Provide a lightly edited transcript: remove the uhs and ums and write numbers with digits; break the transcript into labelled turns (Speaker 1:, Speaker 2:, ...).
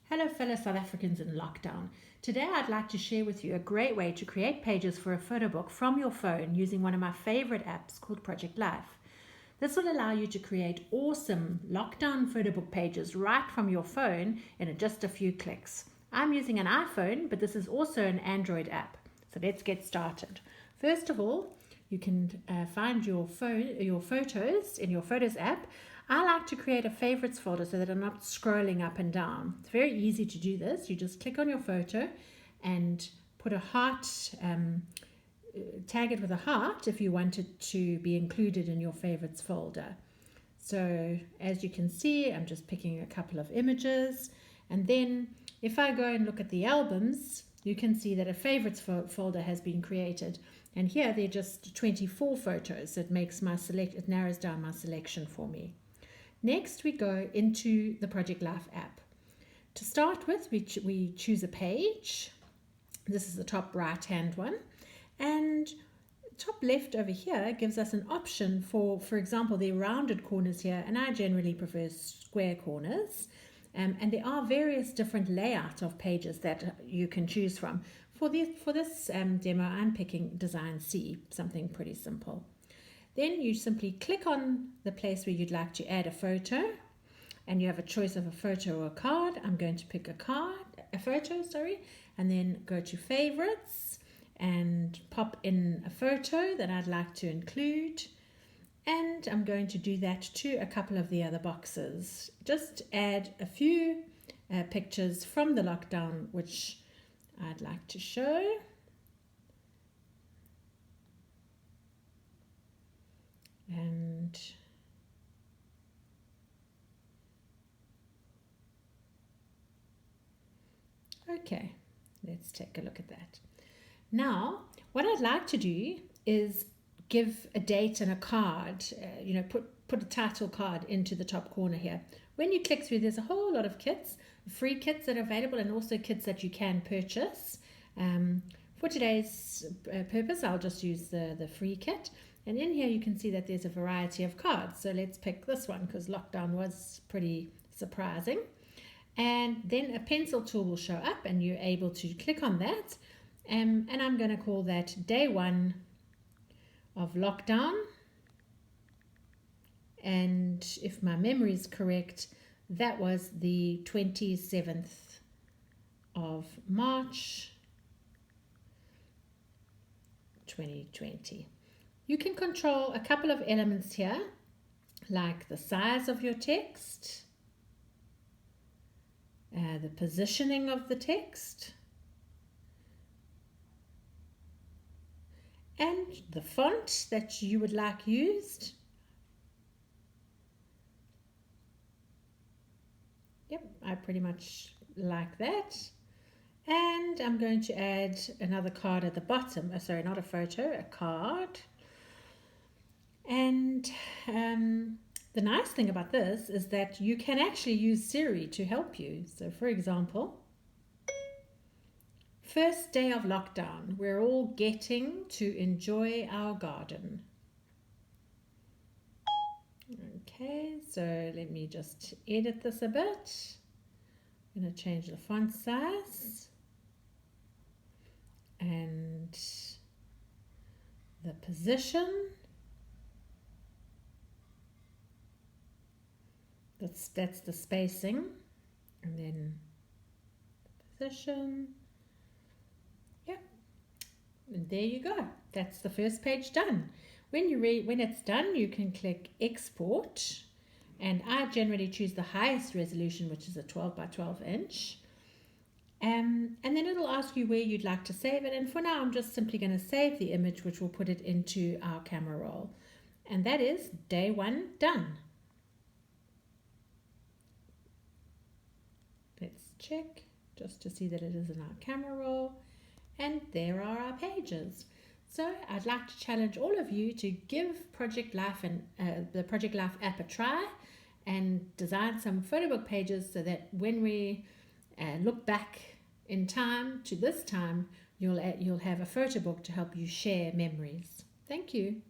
Speaker 1: Hello fellow South Africans in lockdown. Today I'd like to share with you a great way to create pages for a photo book from your phone using one of my favorite apps called Project Life. This will allow you to create awesome lockdown photo book pages right from your phone in just a few clicks. I'm using an iPhone, but this is also an Android app. So let's get started. First of all, you can find your photos in your Photos app. I like to create a favorites folder so that I'm not scrolling up and down. It's very easy to do this. You just click on your photo and put a heart, tag it with a heart if you want it to be included in your favorites folder. So as you can see, I'm just picking a couple of images, and then if I go and look at the albums, you can see that a favorites folder has been created. And here they're just 24 photos. So it narrows down my selection for me. Next, we go into the Project Life app. To start with, we choose a page. This is the top right-hand one. And top left over here gives us an option for example, the rounded corners here, and I generally prefer square corners. And there are various different layouts of pages that you can choose from. For this demo, I'm picking Design C, something pretty simple. Then you simply click on the place where you'd like to add a photo, and you have a choice of a photo or a card. I'm going to pick a photo, and then go to Favorites and pop in a photo that I'd like to include. And I'm going to do that to a couple of the other boxes. Just add a few pictures from the lockdown which I'd like to show. And okay, let's take a look at that. Now, what I'd like to do is give a date and a card, put a title card into the top corner here. When you click through, there's a whole lot of kits, free kits that are available, and also kits that you can purchase. For today's purpose, I'll just use the free kit. And in here you can see that there's a variety of cards. So let's pick this one because lockdown was pretty surprising. And then a pencil tool will show up and you're able to click on that. And I'm going to call that Day 1 of Lockdown. And if my memory is correct, that was the 27th of March 2020. You can control a couple of elements here, like the size of your text, the positioning of the text, and the font that you would like used. Yep, I pretty much like that. And I'm going to add another card at the bottom. Sorry, not a photo, a card. And the nice thing about this is that you can actually use Siri to help you. So for example, first day of lockdown, we're all getting to enjoy our garden. Okay, so let me just edit this a bit. I'm going to change the font size and the position. That's the spacing, and then the position. Yep, and there you go. That's the first page done. When it's done, you can click Export, and I generally choose the highest resolution, which is a 12 by 12 inch. And then it'll ask you where you'd like to save it. And for now, I'm just simply going to save the image, which will put it into our camera roll. And that is Day 1 done. Let's check just to see that it is in our camera roll. And there are our pages. So I'd like to challenge all of you to give Project Life and the Project Life app a try and design some photo book pages so that when we look back in time to this time, you'll have a photo book to help you share memories. Thank you.